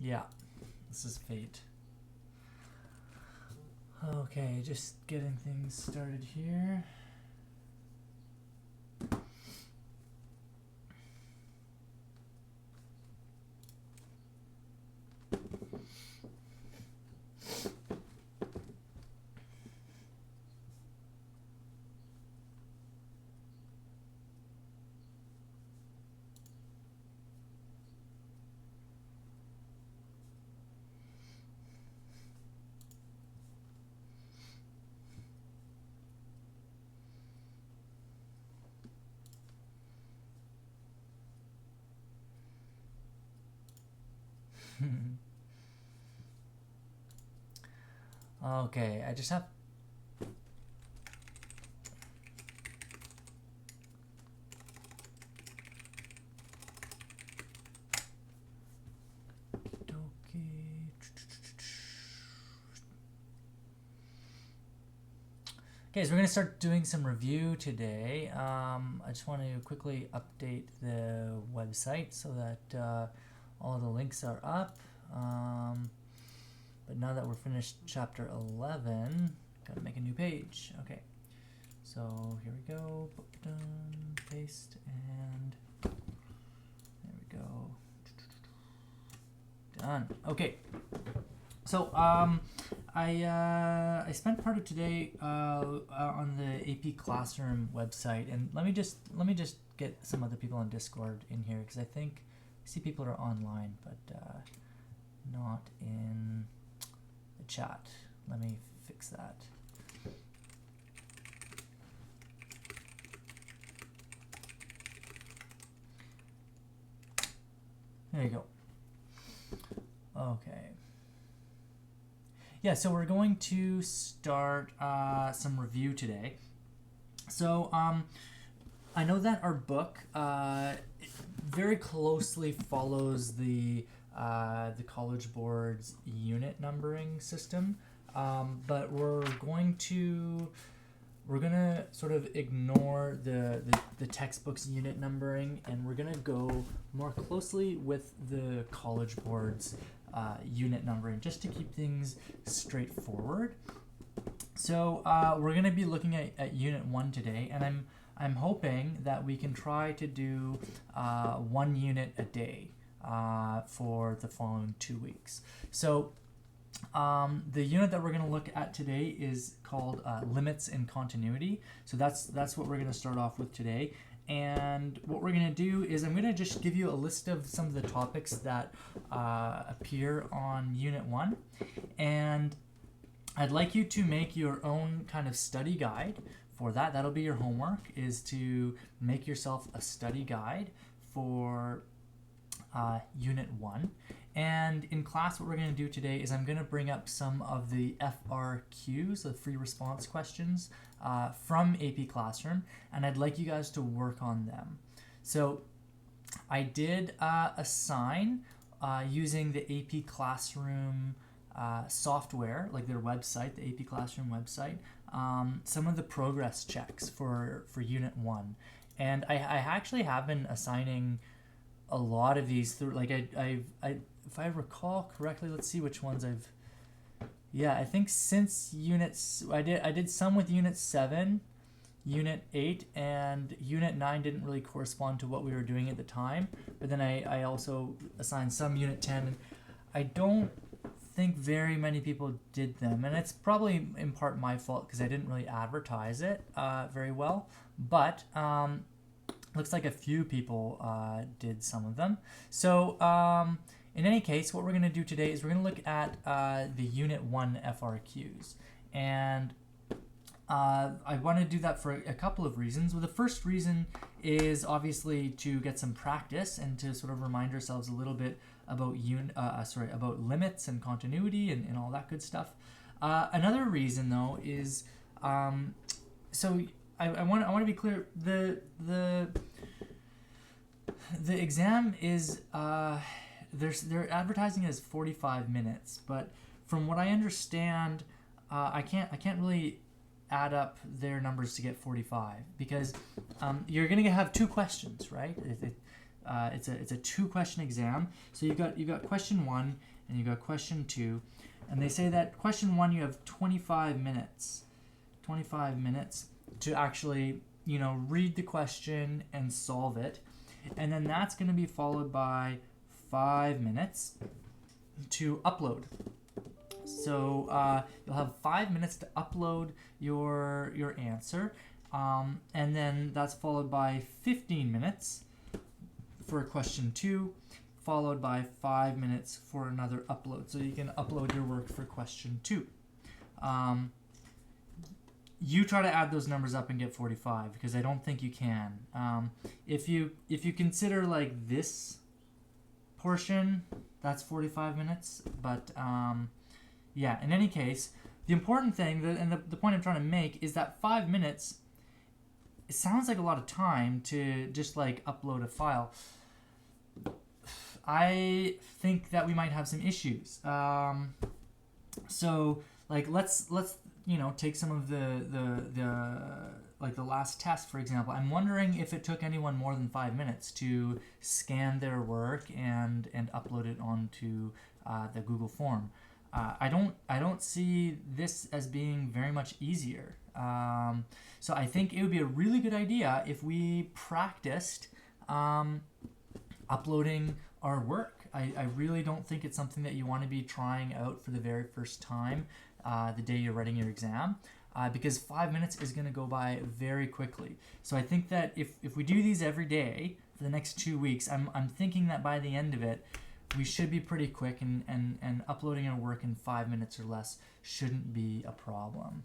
Yeah, this is fate. Okay, just getting things started here. Okay, I just have Okay, so we're going to start doing some review today. I just want to quickly update the website so that all the links are up. But now that we're finished chapter 11, got to make a new page. Okay, so here we go. Paste, and there we go. Done. Okay. So I spent part of today on the AP Classroom website, and let me just get some other people on Discord in here because I see people are online but not in the chat. Let me fix that. There you go. Okay. Yeah, so we're going to start some review today. So I know that our book very closely follows the College Board's unit numbering system, but we're gonna sort of ignore the textbook's unit numbering, and we're gonna go more closely with the College Board's unit numbering, just to keep things straightforward. So we're going to be looking at Unit 1 today, and I'm hoping that we can try to do 1 unit a day for the following 2 weeks. So the unit that we're going to look at today is called Limits and Continuity. So that's what we're going to start off with today. And what we're going to do is I'm going to just give you a list of some of the topics that appear on Unit 1. And I'd like you to make your own kind of study guide for that. That'll be your homework, is to make yourself a study guide for Unit 1. And in class, what we're going to do today is I'm going to bring up some of the FRQs, the free response questions, from AP Classroom, and I'd like you guys to work on them. So I did assign, using the AP Classroom software, like their website, the AP Classroom website, some of the progress checks for Unit 1. And I actually have been assigning a lot of these through, like if I recall correctly, let's see which ones I've. Yeah, I think since units, I did some with Unit 7, Unit 8, and Unit 9 didn't really correspond to what we were doing at the time. But then I also assigned some Unit 10. I don't think very many people did them, and it's probably in part my fault because I didn't really advertise it very well. But looks like a few people did some of them. So in any case, what we're going to do today is we're going to look at the Unit 1 FRQs. And I want to do that for a couple of reasons. Well, the first reason is obviously to get some practice and to sort of remind ourselves a little bit about about limits and continuity and all that good stuff. Another reason, though, is so I want to be clear. The exam is they're advertising it as 45 minutes, but from what I understand, I can't really add up their numbers to get 45 because you're gonna have 2 questions, right? it's a 2-question exam. So you've got question 1 and you've got question 2, and they say that question 1 you have 25 minutes to actually, you know, read the question and solve it, and then that's going to be followed by 5 minutes to upload. So you'll have 5 minutes to upload your answer, and then that's followed by 15 minutes for question 2, followed by 5 minutes for another upload. So you can upload your work for question 2. You try to add those numbers up and get 45, because I don't think you can. If you consider like this portion, that's 45 minutes. But yeah, in any case, the important thing, and the point I'm trying to make, is that 5 minutes, it sounds like a lot of time to just like upload a file. I think that we might have some issues. So like let's you know, take some of the like the last test, for example. I'm wondering if it took anyone more than 5 minutes to scan their work and upload it onto the Google form. I don't see this as being very much easier. So I think it would be a really good idea if we practiced uploading our work. I really don't think it's something that you want to be trying out for the very first time the day you're writing your exam, because 5 minutes is going to go by very quickly. So I think that if we do these every day for the next 2 weeks, I'm thinking that by the end of it, we should be pretty quick, and uploading our work in 5 minutes or less shouldn't be a problem.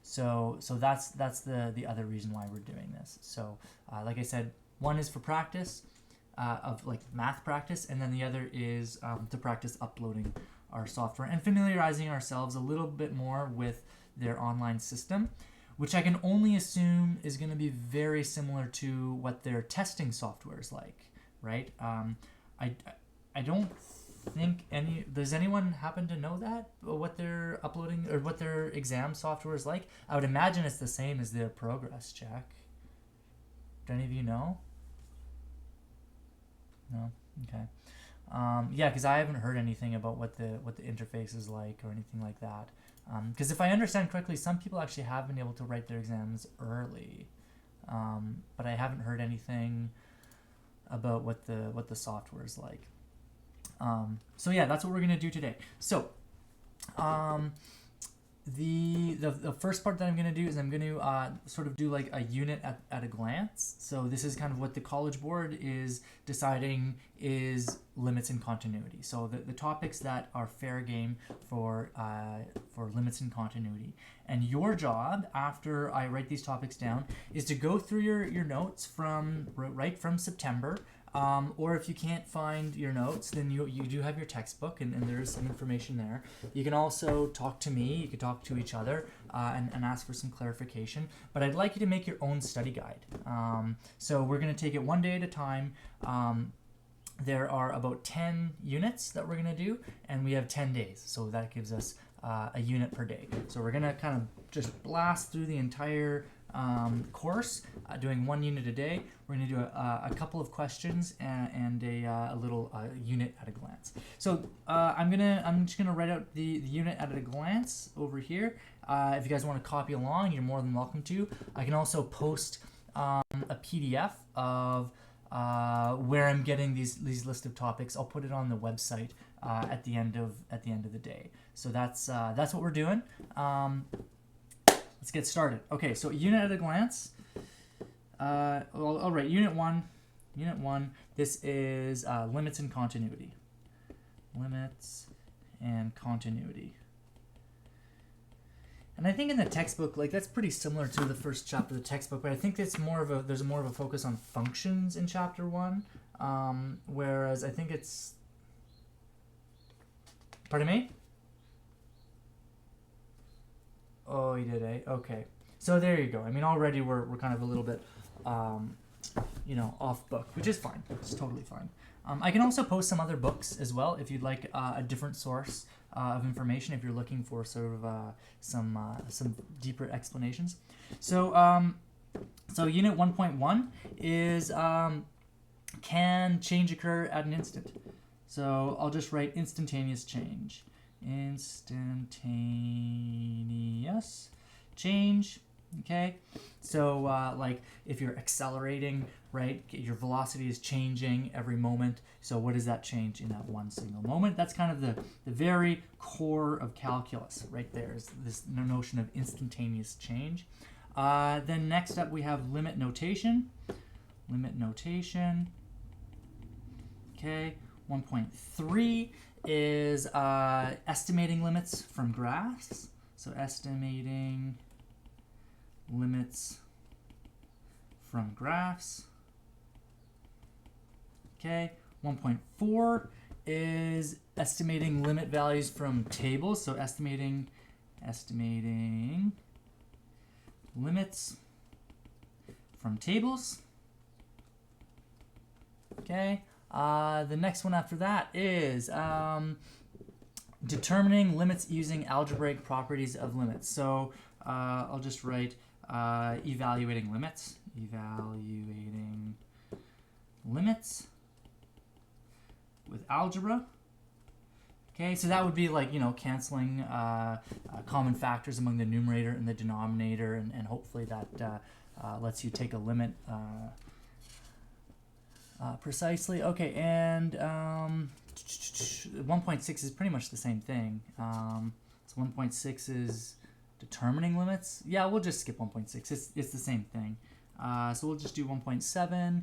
So that's the other reason why we're doing this. So like I said, one is for practice, of like math practice, and then the other is to practice uploading our software and familiarizing ourselves a little bit more with their online system, which I can only assume is going to be very similar to what their testing software is like, right? I don't think does anyone happen to know that, what they're uploading or what their exam software is like? I would imagine it's the same as their progress check. Do any of you know? No? Okay. Yeah, because I haven't heard anything about what the interface is like or anything like that. Because if I understand correctly, some people actually have been able to write their exams early, but I haven't heard anything about what the software is like. So yeah, that's what we're gonna do today. So the first part that I'm going to do is I'm going to sort of do like a unit at a glance. So this is kind of what the College Board is deciding is limits and continuity. So the topics that are fair game for limits and continuity. And your job, after I write these topics down, is to go through your notes from right from September. Or if you can't find your notes, then you do have your textbook, and there's some information there. You can also talk to me, you can talk to each other, and ask for some clarification. But I'd like you to make your own study guide. So we're going to take it one day at a time. There are about 10 units that we're going to do, and we have 10 days. So that gives us a unit per day. So we're going to kind of just blast through the entire course, doing one unit a day. We're going to do a couple of questions and a little unit at a glance. So I'm just gonna write out the unit at a glance over here. If you guys want to copy along, you're more than welcome to. I can also post a PDF of where I'm getting these list of topics. I'll put it on the website at the end of the day. So that's what we're doing. Let's get started. Okay, so unit at a glance. All right, unit one. This is limits and continuity. Limits and continuity. And I think in the textbook, like that's pretty similar to the first chapter of the textbook, but I think there's more of a focus on functions in chapter 1, whereas I think it's. Pardon me? Oh, you did, eh? Okay. So there you go. I mean, already we're kind of a little bit, off book, which is fine. It's totally fine. I can also post some other books as well if you'd like a different source of information, if you're looking for sort of some deeper explanations. So, so unit 1.1 is can change occur at an instant? So I'll just write instantaneous change. Instantaneous change. Okay, so like if you're accelerating, right, your velocity is changing every moment. So what does that change in that one single moment? That's kind of the very core of calculus right there, is this notion of instantaneous change. Then next up we have limit notation. Limit notation. Okay, 1.3 is estimating limits from graphs. So estimating limits from graphs. Okay, 1.4 is estimating limit values from tables. So estimating limits from tables. Okay, the next one after that is determining limits using algebraic properties of limits. So I'll just write evaluating limits. Evaluating limits with algebra. Okay, so that would be like, canceling common factors among the numerator and the denominator, and hopefully that lets you take a limit precisely. Okay, and 1.6 is pretty much the same thing. So 1.6 is determining limits. Yeah, we'll just skip 1.6. It's the same thing. So we'll just do 1.7,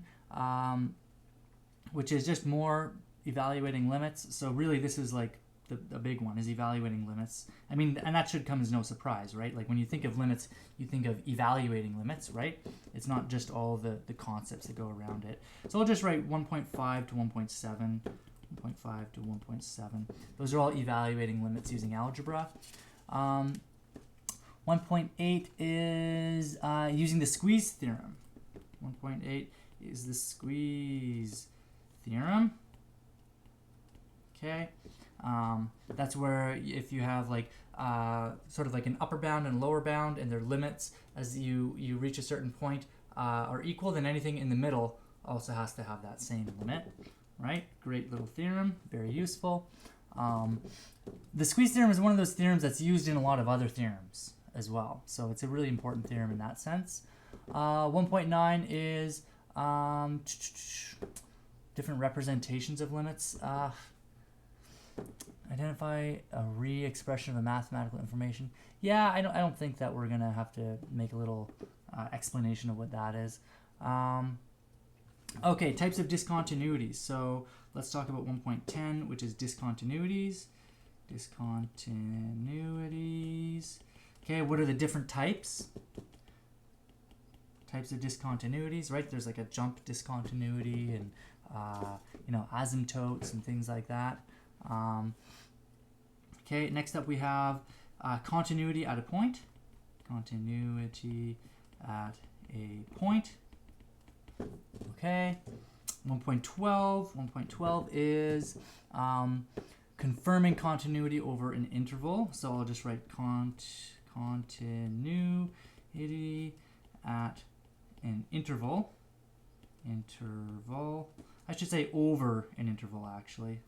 which is just more evaluating limits. So really this is like the big one, is evaluating limits. I mean, and that should come as no surprise, right? Like when you think of limits, you think of evaluating limits, right? It's not just all the concepts that go around it. So I'll just write 1.5 to 1.7, 1.5 to 1.7. Those are all evaluating limits using algebra. 1.8 is using the squeeze theorem. 1.8 is the squeeze theorem. Okay, that's where if you have like sort of like an upper bound and lower bound, and their limits as you reach a certain point are equal, then anything in the middle also has to have that same limit, right? Great little theorem, very useful. The squeeze theorem is one of those theorems that's used in a lot of other theorems as well, so it's a really important theorem in that sense. 1.9 is different representations of limits. Identify a re-expression of a mathematical information. Yeah, I don't think that we're gonna have to make a little explanation of what that is. Okay, types of discontinuities. So let's talk about 1.10, which is discontinuities. Discontinuities. Okay, what are the different types? Types of discontinuities, right? There's like a jump discontinuity and asymptotes and things like that. Okay, next up we have continuity at a point. Continuity at a point. Okay, 1.12. 1.12 is confirming continuity over an interval. So I'll just write continuity at an interval. I should say over an interval actually.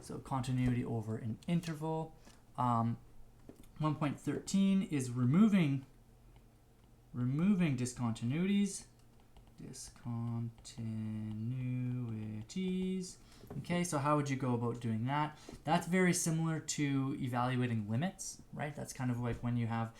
So continuity over an interval. 1.13 is removing discontinuities. Discontinuities. Okay, so how would you go about doing that? That's very similar to evaluating limits, right? That's kind of like when you have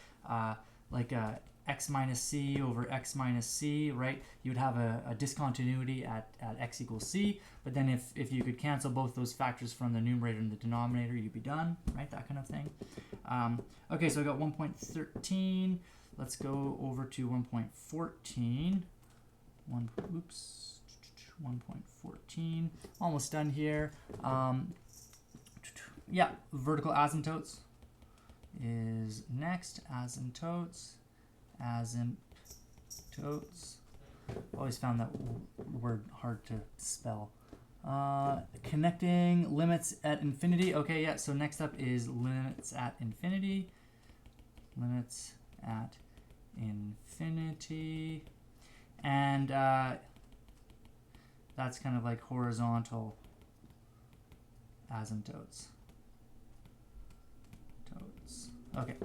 like a x minus c over x minus c, right? You would have a discontinuity at x equals c, but then if you could cancel both those factors from the numerator and the denominator, you'd be done, right? That kind of thing. Okay, so I got 1.13. Let's go over to 1.14. 1.14. Almost done here. Yeah, vertical asymptotes is next. Asymptotes. Always found that word hard to spell. Connecting limits at infinity. Okay, yeah, so next up is limits at infinity. Limits at infinity. and that's kind of like horizontal asymptotes. Okay.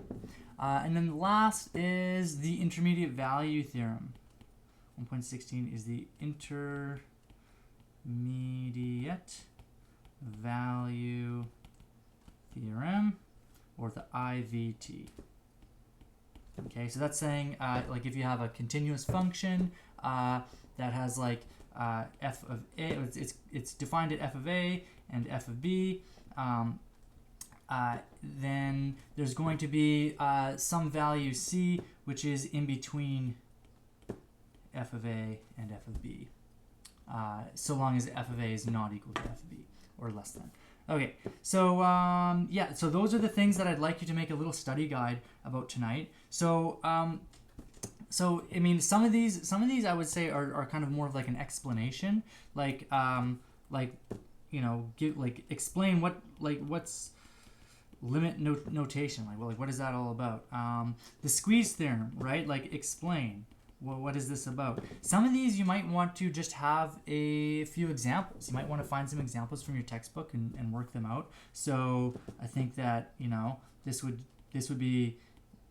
And then the last is the intermediate value theorem. 1.16 is the intermediate value theorem, or the IVT. Okay, so that's saying like if you have a continuous function that has like f of a, it's defined at f of a and f of b, then there's going to be some value c which is in between f of a and f of b, so long as f of a is not equal to f of b or less than. Okay, so yeah, so those are the things that I'd like you to make a little study guide about tonight. So so I mean, some of these I would say are kind of more of like an explanation, like you know, explain what's limit notation, like what is that all about? The squeeze theorem, right? Like explain. Well, what is this about? Some of these you might want to just have a few examples. You might want to find some examples from your textbook and work them out. So I think that, you know, this would be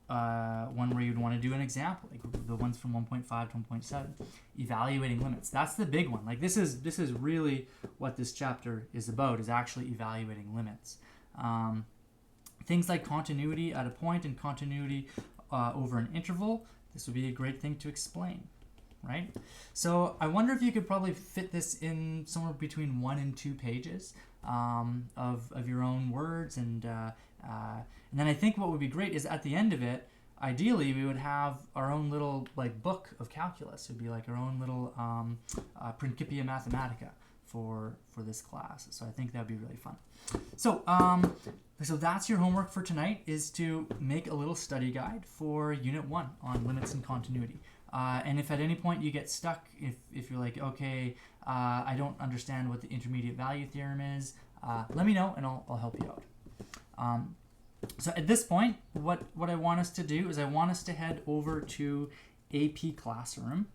one where you'd want to do an example, like the ones from 1.5 to 1.7, evaluating limits. That's the big one. Like this is really what this chapter is about, is actually evaluating limits. Things like continuity at a point and continuity over an interval. This would be a great thing to explain, right? So I wonder if you could probably fit this in somewhere between 1 and 2 pages of your own words, and then I think what would be great is at the end of it, ideally we would have our own little like book of calculus. It would be like our own little Principia Mathematica for this class. So I think that would be really fun. So so that's your homework for tonight, is to make a little study guide for Unit 1 on limits and continuity. And if at any point you get stuck, if you're like, okay, I don't understand what the intermediate value theorem is, let me know and I'll help you out. So at this point, what I want us to do is I want us to head over to AP Classroom.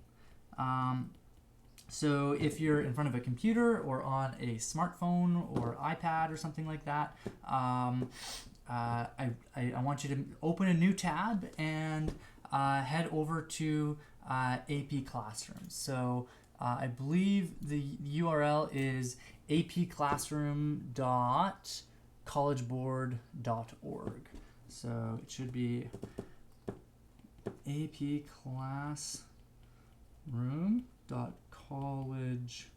So if you're in front of a computer or on a smartphone or iPad or something like that, I want you to open a new tab and head over to AP Classroom. So I believe the URL is apclassroom.collegeboard.org. So it should be apclassroom.college.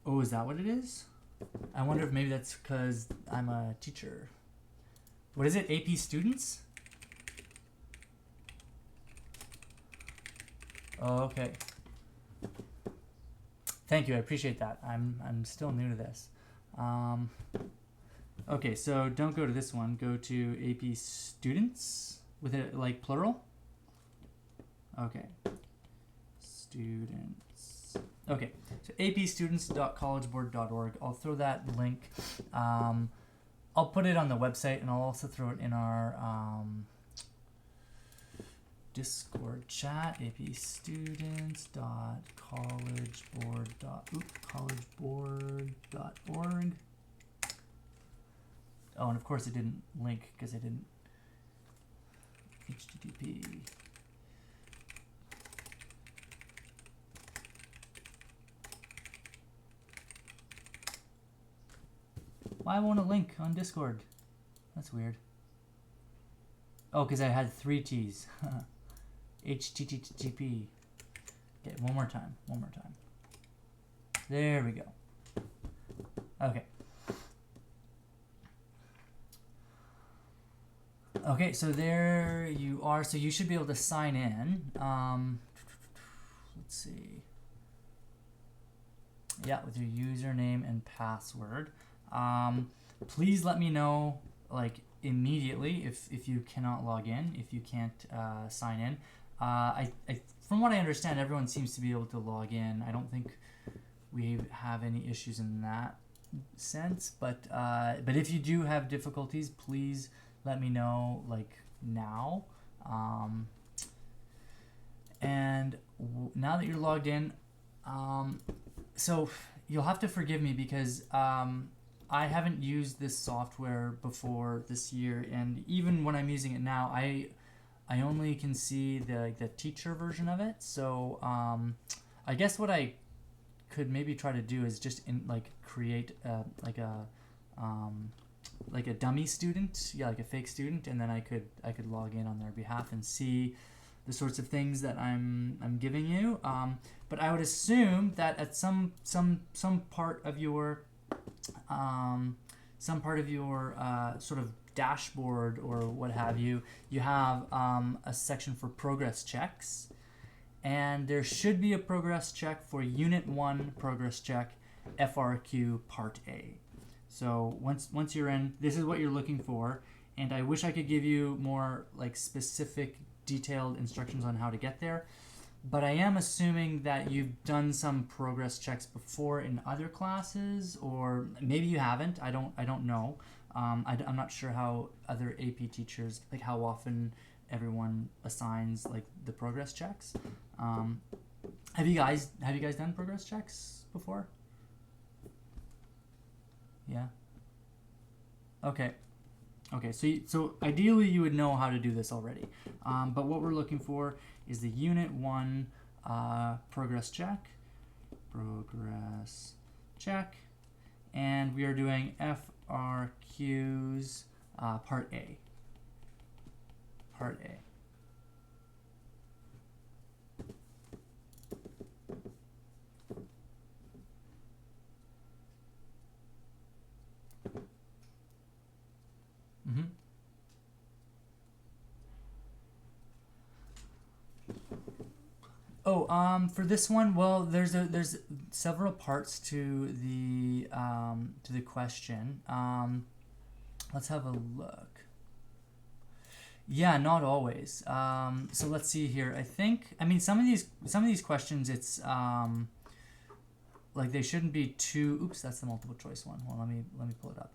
Oh, is that what it is? I wonder if maybe that's because I'm a teacher. What is it? AP Students? Oh, okay. Thank you. I appreciate that. I'm still new to this. Okay, so don't go to this one. Go to AP Students with it like plural. Okay. Students. Okay. So apstudents.collegeboard.org. I'll throw that link. I'll put it on the website, and I'll also throw it in our Discord chat. apstudents.collegeboard.org. Oh, and of course it didn't link because I didn't HTTP. Why won't it link on Discord? That's weird. Oh, because I had 3 T's. HTTP. Okay, one more time. There we go. Okay. Okay, so there you are. So you should be able to sign in. Let's see. Yeah, with your username and password. Please let me know, like, immediately if you cannot log in, if you can't sign in. I from what I understand, everyone seems to be able to log in. I don't think we have any issues in that sense, but if you do have difficulties, please let me know, like, now. And now that you're logged in, so you'll have to forgive me because I haven't used this software before this year, and even when I'm using it now, I only can see the teacher version of it. So I guess what I could maybe try to do is just create like a dummy student, like a fake student, and then I could log in on their behalf and see the sorts of things that I'm giving you. But I would assume that at some part of your sort of dashboard or what have you, you have a section for progress checks, and there should be a progress check for Unit 1 progress check FRQ Part A. So once you're in, this is what you're looking for, and I wish I could give you more like specific detailed instructions on how to get there, but I am assuming that you've done some progress checks before in other classes, or maybe you haven't. I don't know. I'm not sure how other AP teachers, like how often everyone assigns like the progress checks. Have you guys done progress checks before? Yeah. Okay. Okay, so ideally you would know how to do this already, but what we're looking for is the Unit 1 progress check, and we are doing FRQs Part A. Mm-hmm. Oh, for this one, well, there's several parts to the question. Let's have a look. Yeah, not always. So let's see here. I mean, some of these questions, it's like they shouldn't be too. Oops, that's the multiple choice one. Well, let me pull it up.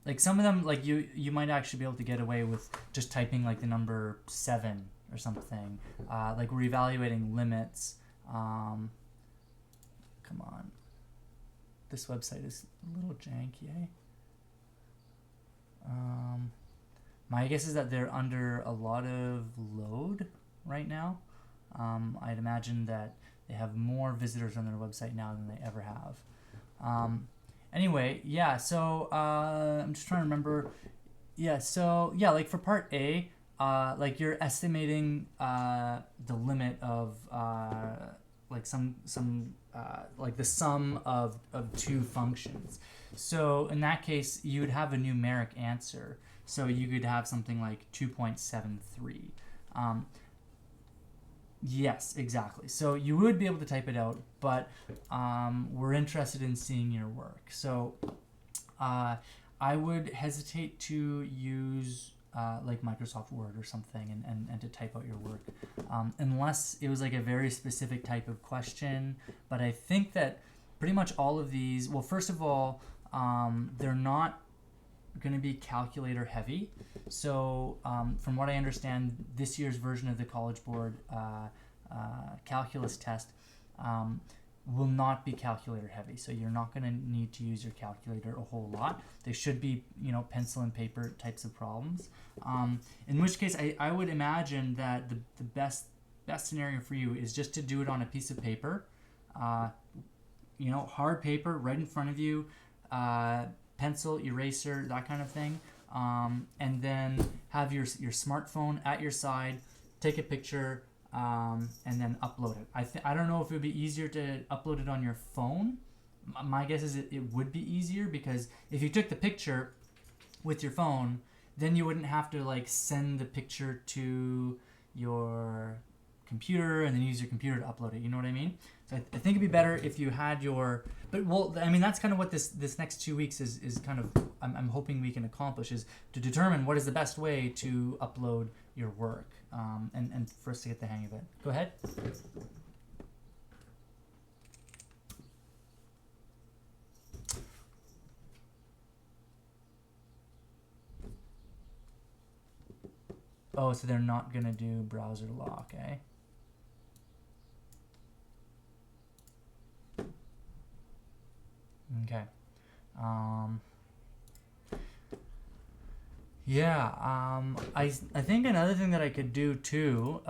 Like some of them, like you might actually be able to get away with just typing like the number 7 or something. Like we're evaluating limits. Come on. This website is a little janky, eh? My guess is that they're under a lot of load right now. I'd imagine that they have more visitors on their website now than they ever have. Anyway, yeah, so I'm just trying to remember. Yeah, so yeah, like for part A, like you're estimating the limit of like some like the sum of two functions. So in that case, you would have a numeric answer. So you could have something like 2.73. Yes, exactly. So you would be able to type it out, but we're interested in seeing your work. So I would hesitate to use like Microsoft Word or something and to type out your work, unless it was like a very specific type of question. But I think that pretty much all of these, well, first of all, they're not going to be calculator heavy. So from what I understand, this year's version of the College Board calculus test will not be calculator heavy. So you're not going to need to use your calculator a whole lot. They should be, pencil and paper types of problems. In which case, I would imagine that the best scenario for you is just to do it on a piece of paper, hard paper right in front of you, pencil, eraser, that kind of thing, and then have your smartphone at your side, take a picture, and then upload it. I don't know if it would be easier to upload it on your phone. My guess is it would be easier, because if you took the picture with your phone, then you wouldn't have to like send the picture to your computer and then use your computer to upload it. You know what I mean? So I think it'd be better if you had that's kind of what this next 2 weeks is kind of, I'm hoping we can accomplish, is to determine what is the best way to upload your work, and for us to get the hang of it. Go ahead. Oh, so they're not gonna do browser lock, eh? Okay. Yeah, I think another thing that I could do too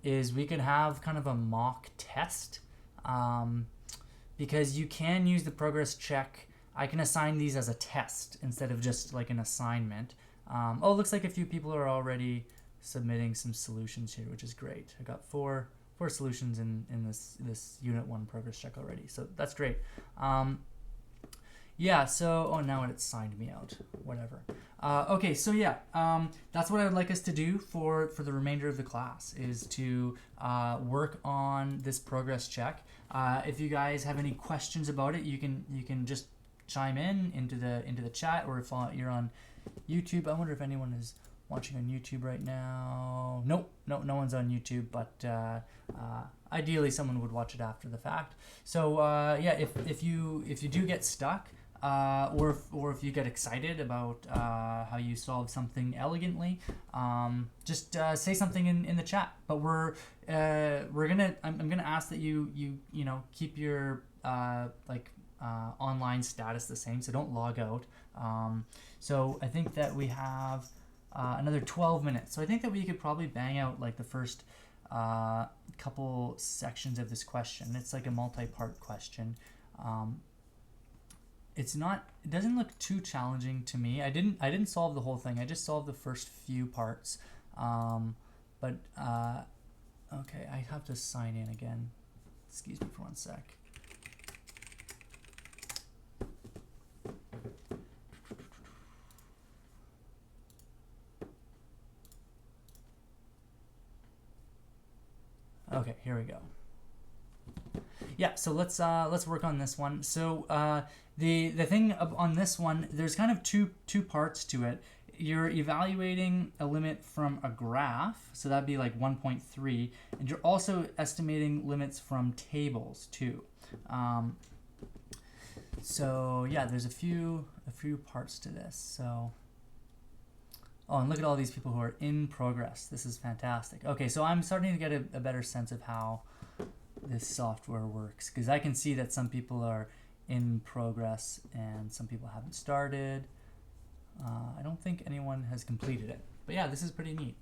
is we could have kind of a mock test, because you can use the progress check. I can assign these as a test instead of just like an assignment. Oh, it looks like a few people are already submitting some solutions here, which is great. I got four solutions in this Unit 1 progress check already, so that's great. Yeah, so, oh, now it signed me out, whatever. Okay, so yeah, that's what I would like us to do for the remainder of the class, is to work on this progress check. If you guys have any questions about it, you can just chime in into the chat, or if you're on YouTube. I wonder if anyone is watching on YouTube right now. Nope, no one's on YouTube, but ideally someone would watch it after the fact. So yeah, if you do get stuck, or if you get excited about how you solve something elegantly, just say something in the chat. But I'm gonna ask that you know, keep your online status the same, so don't log out. So I think that we have another 12 minutes. So I think that we could probably bang out like the first couple sections of this question. It's like a multi-part question. It doesn't look too challenging to me. I didn't solve the whole thing. I just solved the first few parts. Okay, I have to sign in again. Excuse me for one sec. Okay, here we go. Yeah, so let's work on this one. So the thing on this one, there's kind of two parts to it. You're evaluating a limit from a graph, so that'd be like 1.3, and you're also estimating limits from tables too. So yeah, there's a few parts to this. So. Oh, and look at all these people who are in progress. This is fantastic. Okay, so I'm starting to get a better sense of how this software works, because I can see that some people are in progress and some people haven't started. I don't think anyone has completed it. But yeah, this is pretty neat.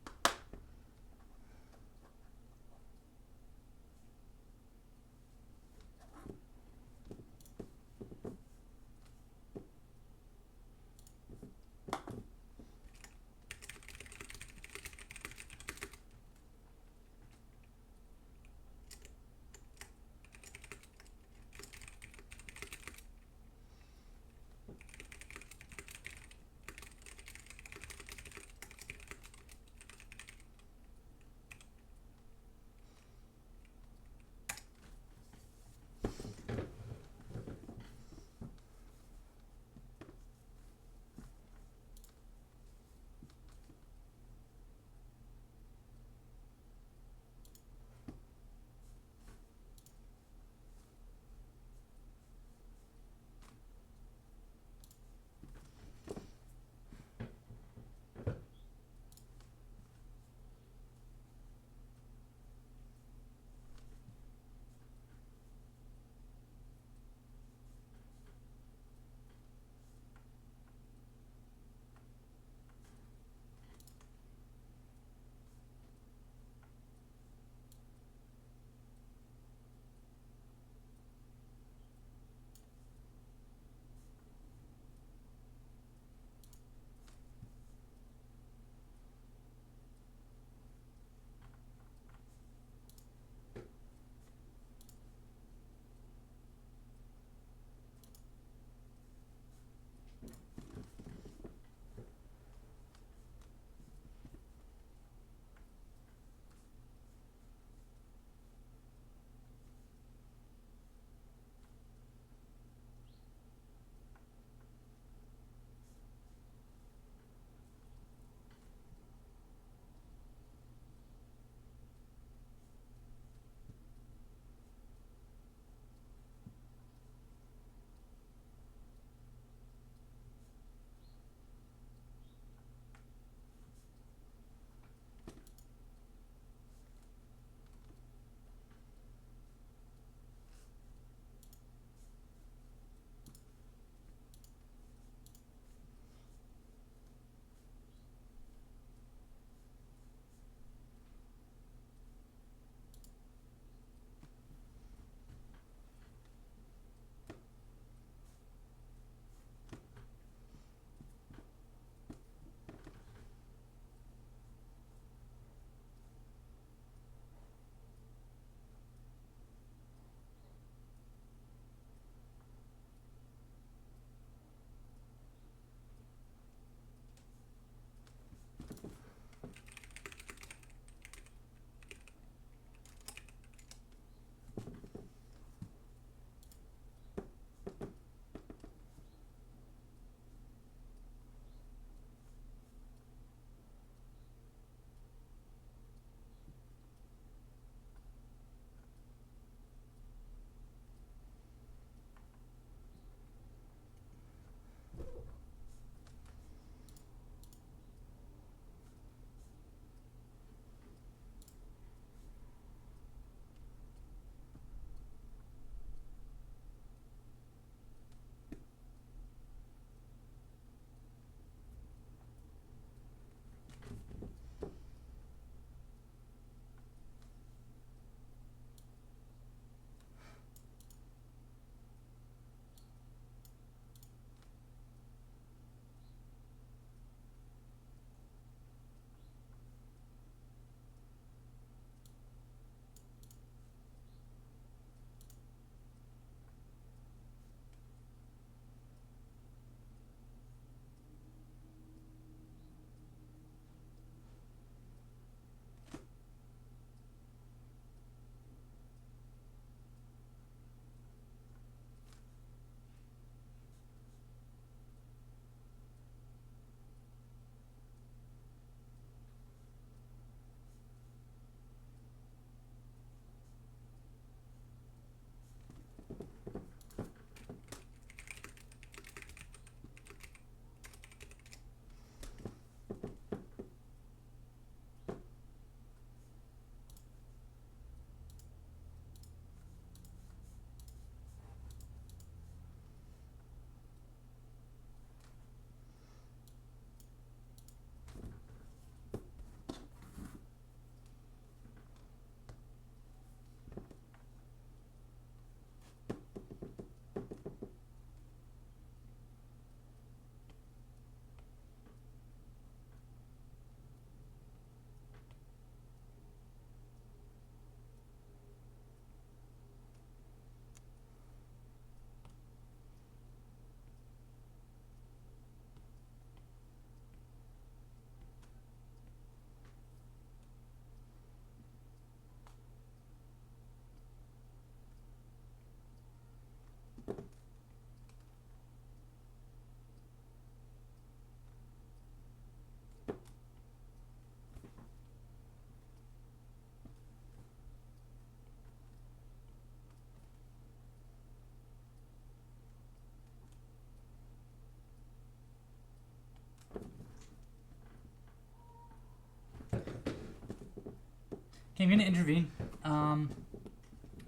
Okay, I'm going to intervene.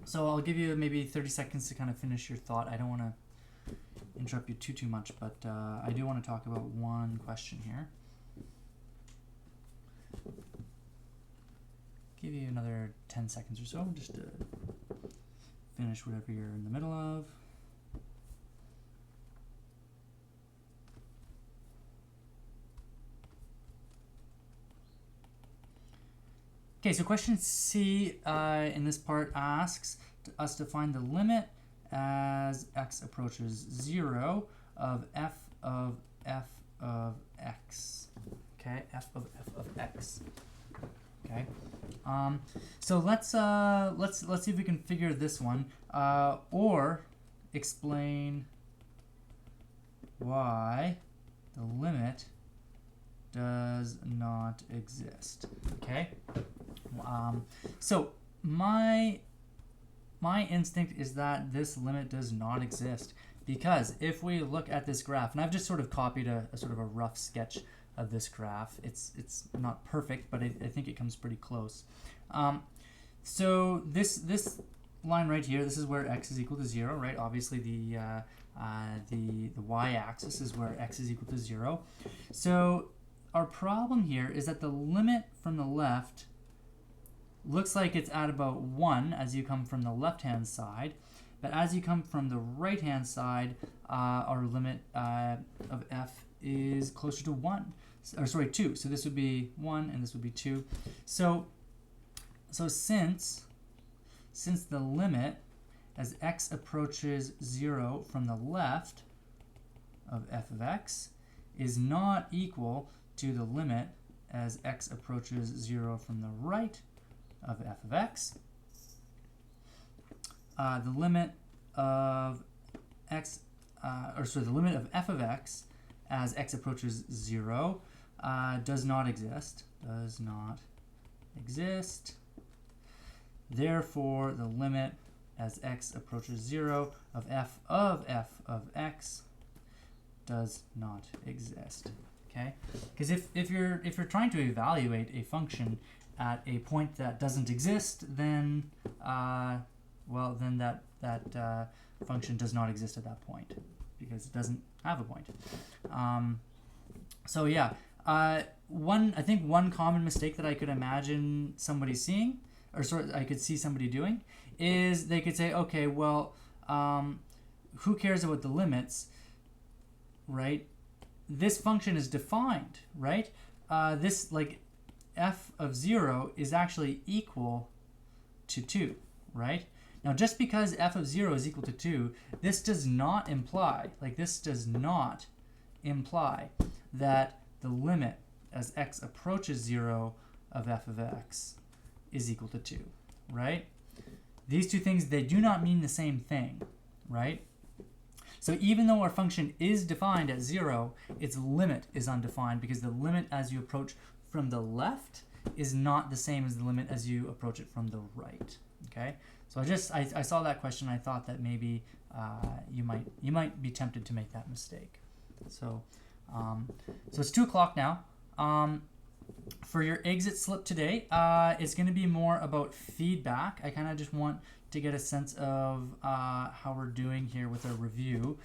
So I'll give you maybe 30 seconds to kind of finish your thought. I don't want to interrupt you too much, but I do want to talk about one question here. Give you another 10 seconds or so just to finish whatever you're in the middle of. Okay, so question C in this part asks us to find the limit as x approaches 0 of f of x. Okay, f of x. Okay, so let's see if we can figure this one or explain why the limit does not exist. Okay, so my instinct is that this limit does not exist, because if we look at this graph, and I've just sort of copied a sort of a rough sketch of this graph. It's not perfect, but I think it comes pretty close. So this line right here, this is where x is equal to 0, right? Obviously the y-axis is where x is equal to 0. So our problem here is that the limit from the left looks like it's at about 1 as you come from the left-hand side, but as you come from the right-hand side, our limit of f is closer to 1, or sorry, 2. So this would be 1 and this would be 2. So since the limit as x approaches 0 from the left of f of x is not equal to the limit as x approaches 0 from the right of f of x, the limit of x, the limit of f of x as x approaches 0 does not exist. Therefore, the limit as x approaches 0 of f of x does not exist. Okay, because if you're trying to evaluate a function at a point that doesn't exist, then then that function does not exist at that point because it doesn't have a point. So yeah, I think one common mistake that I could imagine somebody seeing, or I could see somebody doing, is they could say, okay, well, who cares about the limits, right? This function is defined, right? This, like, f of 0 is actually equal to 2, right? Now, just because f of 0 is equal to 2, this does not imply that the limit as x approaches 0 of f of x is equal to 2, right? These two things, they do not mean the same thing, right? So even though our function is defined at 0, its limit is undefined, because the limit as you approach from the left is not the same as the limit as you approach it from the right. Okay, so I saw that question. I thought that maybe you might be tempted to make that mistake. So so it's 2 o'clock now. For your exit slip today, it's going to be more about feedback. I kind of just want to get a sense of how we're doing here with our review.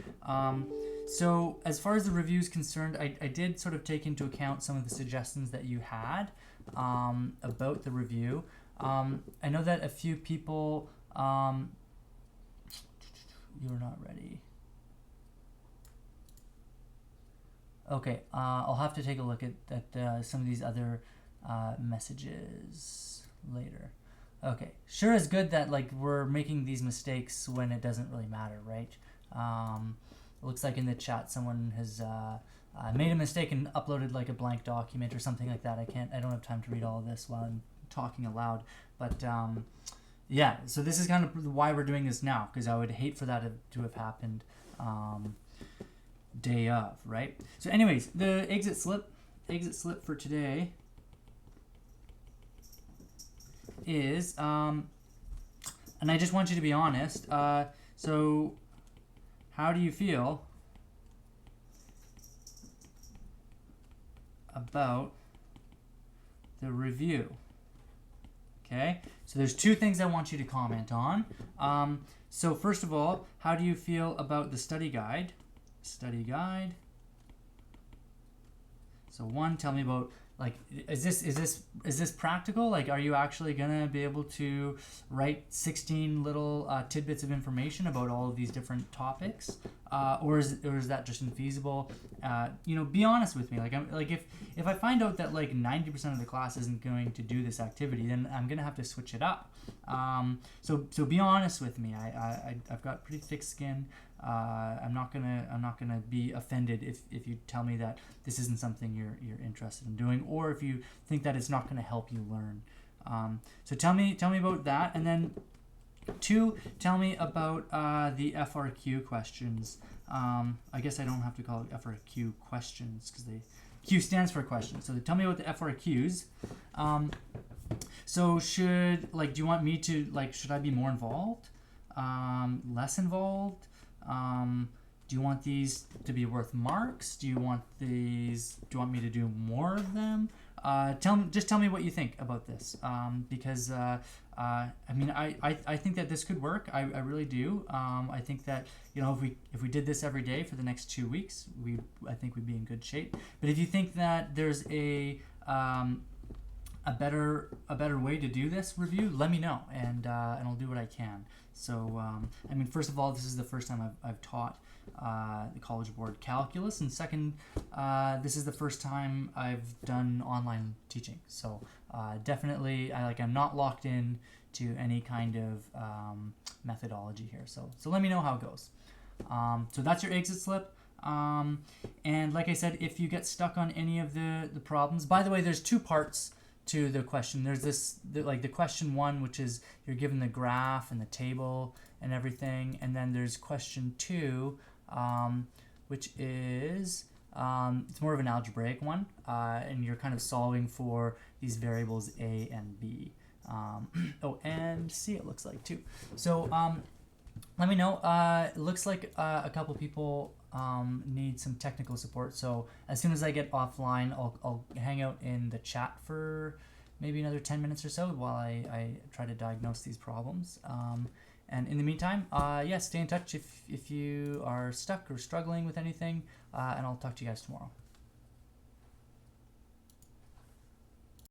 So as far as the review is concerned, I did sort of take into account some of the suggestions that you had about the review. I know that a few people, you're not ready. Okay, I'll have to take a look at some of these other messages later. Okay, sure is good that, like, we're making these mistakes when it doesn't really matter, right? It looks like in the chat someone has made a mistake and uploaded like a blank document or something like that. I don't have time to read all of this while I'm talking aloud, but yeah, so this is kind of why we're doing this now, because I would hate for that to have happened day of, right? So anyways, the exit slip for today is, and I just want you to be honest, so how do you feel about the review? Okay, so there's two things I want you to comment on. So first of all, how do you feel about the study guide? Study guide. So one, tell me about, like, is this practical? Like, are you actually gonna be able to write 16 little tidbits of information about all of these different topics, or is that just infeasible? Be honest with me. Like, if I find out that like 90% of the class isn't going to do this activity, then I'm gonna have to switch it up. So be honest with me. I've got pretty thick skin. I'm not gonna be offended if you tell me that this isn't something you're interested in doing, or if you think that it's not gonna help you learn. So tell me about that, and then 2, tell me about the FRQ questions. I guess I don't have to call it FRQ questions because Q stands for questions. So tell me about the FRQs. So do you want me to, should I be more involved? Less involved? Do you want these to be worth marks? Do you want me to do more of them? Just tell me what you think about this, because I think that this could work. I really do. I think that if we did this every day for the next 2 weeks, I think we'd be in good shape. But if you think that there's a better way to do this review, let me know, and I'll do what I can. So first of all, this is the first time I've taught the College Board calculus, and second, this is the first time I've done online teaching. So definitely, I'm not locked in to any kind of methodology here. So let me know how it goes. So that's your exit slip. And like I said, if you get stuck on any of the problems, by the way, there's 2 parts to the question. There's the question 1, which is you're given the graph and the table and everything, and then there's question 2, which is it's more of an algebraic one, and you're kind of solving for these variables a and b, and c, it looks like, too. So let me know. It looks like a couple people need some technical support, so as soon as I get offline, I'll hang out in the chat for maybe another 10 minutes or so while I try to diagnose these problems. And in the meantime, stay in touch if you are stuck or struggling with anything, and I'll talk to you guys tomorrow.